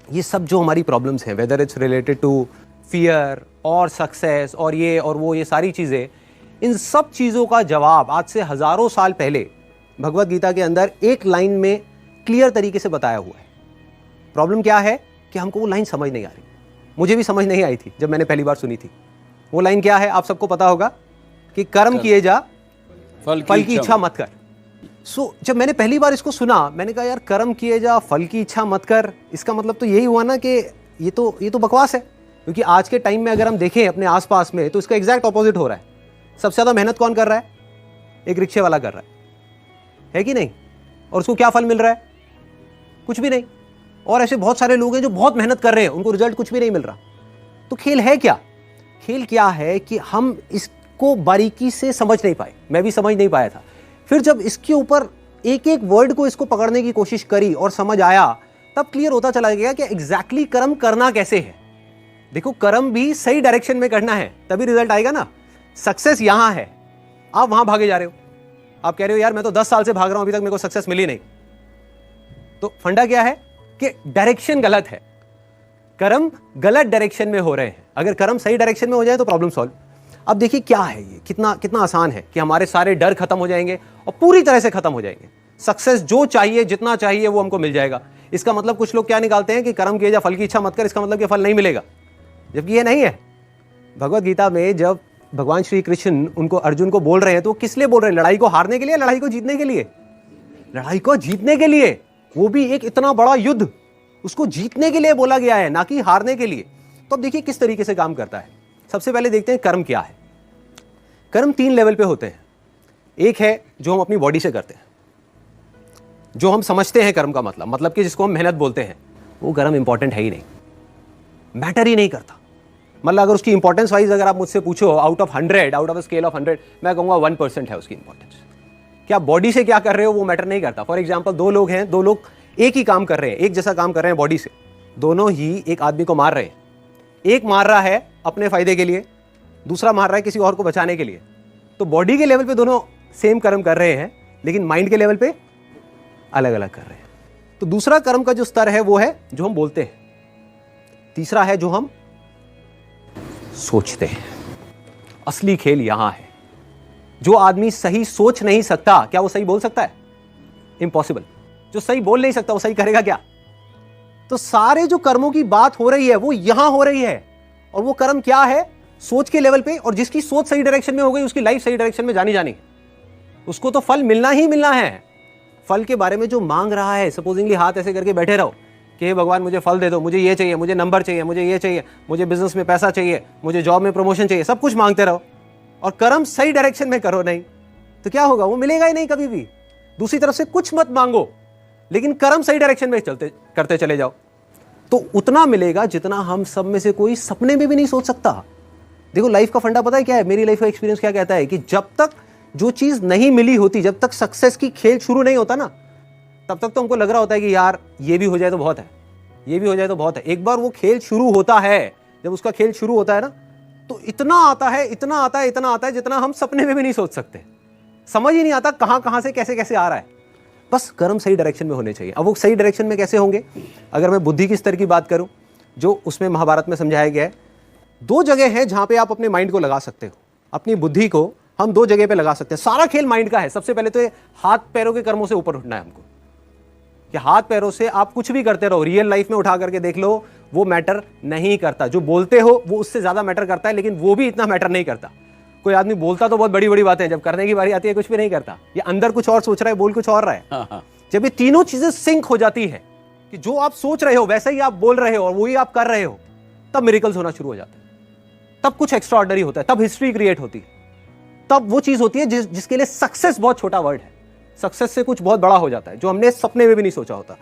ये सब जो हमारी प्रॉब्लम्स हैं, whether it's related to fear और सक्सेस और ये और वो, ये सारी चीज़ें, इन सब चीज़ों का जवाब आज से हज़ारों साल पहले भगवत गीता के अंदर एक लाइन में क्लियर तरीके से बताया हुआ है। प्रॉब्लम क्या है कि हमको वो लाइन समझ नहीं आ रही। मुझे भी समझ नहीं आई थी जब मैंने पहली बार सुनी थी। वो लाइन क्या है, आप सबको पता होगा कि कर्म किए जा, फल की इच्छा मत कर। जब मैंने पहली बार इसको सुना, मैंने कहा यार कर्म किए जा, फल की इच्छा मत कर, इसका मतलब तो यही हुआ ना कि ये तो बकवास है। क्योंकि आज के टाइम में अगर हम देखें अपने आसपास में, तो इसका एग्जैक्ट ऑपोजिट हो रहा है। सबसे ज्यादा मेहनत कौन कर रहा है? एक रिक्शे वाला कर रहा है कि नहीं? और उसको क्या फल मिल रहा है? कुछ भी नहीं। और ऐसे बहुत सारे लोग हैं जो बहुत मेहनत कर रहे हैं, उनको रिजल्ट कुछ भी नहीं मिल रहा। तो खेल है क्या? खेल क्या है कि हम इसको बारीकी से समझ नहीं पाए। मैं भी समझ नहीं पाया था। फिर जब इसके ऊपर एक एक वर्ड को इसको पकड़ने की कोशिश करी और समझ आया, तब क्लियर होता चला गया कि एग्जैक्टली कर्म करना कैसे है। देखो, कर्म भी सही डायरेक्शन में करना है, तभी रिजल्ट आएगा ना। सक्सेस यहां है, आप वहां भागे जा रहे हो। आप कह रहे हो यार मैं तो 10 साल से भाग रहा हूं, अभी तक मेरे को सक्सेस मिली नहीं। तो फंडा क्या है कि डायरेक्शन गलत है। कर्म गलत डायरेक्शन में हो रहे हैं। अगर कर्म सही डायरेक्शन में हो जाए तो प्रॉब्लम सॉल्व। अब देखिए क्या है ये, कितना आसान है कि हमारे सारे डर खत्म हो जाएंगे और पूरी तरह से खत्म हो जाएंगे। सक्सेस जो चाहिए, जितना चाहिए वो हमको मिल जाएगा। इसका मतलब कुछ लोग क्या निकालते हैं कि कर्म किए जा, फल की इच्छा मत कर, इसका मतलब कि फल नहीं मिलेगा, जबकि ये नहीं है। भगवत गीता में जब भगवान श्री कृष्ण उनको, अर्जुन को बोल रहे हैं, तो किस लिए बोल रहे हैं? लड़ाई को हारने के लिए, लड़ाई को जीतने के लिए? लड़ाई को जीतने के लिए। वो भी एक इतना बड़ा युद्ध, उसको जीतने के लिए बोला गया है, ना कि हारने के लिए। तो अब देखिए किस तरीके से काम करता है। सबसे पहले देखते हैं कर्म क्या है। कर्म 3 लेवल पे होते हैं। एक है जो हम अपनी बॉडी से करते हैं, जो हम समझते हैं कर्म का मतलब कि जिसको हम मेहनत बोलते हैं। वो कर्म इंपॉर्टेंट है ही नहीं, मैटर ही नहीं करता। मतलब अगर उसकी इंपॉर्टेंस वाइज अगर आप मुझसे पूछो, out of 100, out of scale of 100, मैं कहूंगा 1% है उसकी इंपॉर्टेंस। क्या बॉडी से क्या कर रहे हो वो मैटर नहीं करता। फॉर एग्जाम्पल, 2 लोग हैं, 2 लोग एक ही काम कर रहे हैं, एक जैसा काम कर रहे हैं बॉडी से, दोनों ही एक आदमी को मार रहे हैं। एक मार रहा है अपने फायदे के लिए, दूसरा मार रहा है किसी और को बचाने के लिए। तो बॉडी के लेवल पे दोनों सेम कर्म कर रहे हैं, लेकिन माइंड के लेवल पे अलग अलग कर रहे हैं। तो दूसरा कर्म का जो स्तर है वो है जो हम बोलते हैं। तीसरा है जो हम सोचते हैं। असली खेल यहां है। जो आदमी सही सोच नहीं सकता, क्या वो सही बोल सकता है? इम्पॉसिबल। जो सही बोल नहीं सकता वो सही करेगा क्या? तो सारे जो कर्मों की बात हो रही है वो यहां हो रही है। और वो कर्म क्या है? सोच के लेवल पे। और जिसकी सोच सही डायरेक्शन में हो गई, उसकी लाइफ सही डायरेक्शन में जानी उसको तो फल मिलना ही मिलना है। फल के बारे में जो मांग रहा है, सपोजिंगली हाथ ऐसे करके बैठे रहो कि हे भगवान मुझे फल दे दो, मुझे ये चाहिए, मुझे नंबर चाहिए, मुझे ये चाहिए, मुझे बिजनेस में पैसा चाहिए, मुझे जॉब में प्रमोशन चाहिए, सब कुछ मांगते रहो और कर्म सही डायरेक्शन में करो नहीं, तो क्या होगा? वो मिलेगा ही नहीं कभी भी। दूसरी तरफ से कुछ मत मांगो, लेकिन कर्म सही डायरेक्शन में करते चले जाओ, तो उतना मिलेगा जितना हम सब में से कोई सपने में भी नहीं सोच सकता। देखो, लाइफ का फंडा पता है क्या है? मेरी लाइफ का एक्सपीरियंस क्या कहता है कि जब तक जो चीज नहीं मिली होती, जब तक सक्सेस की खेल शुरू नहीं होता ना, तब तक तो हमको लग रहा होता है कि यार ये भी हो जाए तो बहुत है, ये भी हो जाए तो बहुत है। एक बार वो खेल शुरू होता है, जब उसका खेल शुरू होता है ना, तो इतना आता है, इतना आता है, इतना आता है जितना हम सपने में भी नहीं सोच सकते। समझ ही नहीं आता कहां से कैसे कैसे आ रहा है। बस कर्म सही डायरेक्शन में होने चाहिए। अब वो सही डायरेक्शन में कैसे होंगे? अगर मैं बुद्धि की स्तर की बात करूं, जो उसमें महाभारत में समझाया गया है, 2 जगह है जहां पे आप अपने माइंड को लगा सकते हो। अपनी बुद्धि को हम 2 जगह पे लगा सकते हैं। सारा खेल माइंड का है। सबसे पहले तो ये हाथ पैरों के कर्मों से ऊपर उठना है हमको, कि हाथ पैरों से आप कुछ भी करते रहो, रियल लाइफ में उठा करके देख लो, वो मैटर नहीं करता। जो बोलते हो वो उससे ज्यादा मैटर करता है, लेकिन वो भी इतना मैटर नहीं करता। कोई आदमी बोलता तो बहुत बड़ी बड़ी बातें, जब करने की बारी आती है कुछ भी नहीं करता। ये अंदर कुछ और सोच रहा है, बोल कुछ और रहा है। जब ये तीनों चीजें सिंक हो जाती है कि जो आप सोच रहे हो वैसे ही आप बोल रहे हो और वही आप कर रहे हो, तब मिरेकल्स होना शुरू हो जाते हैं। तब कुछ एक्स्ट्रा ऑर्डिनरी होता है, तब हिस्ट्री क्रिएट होती है, तब वो चीज होती है जिसके लिए सक्सेस बहुत छोटा वर्ड है। सक्सेस से कुछ बहुत बड़ा हो जाता है जो हमने सपने में भी नहीं सोचा होता।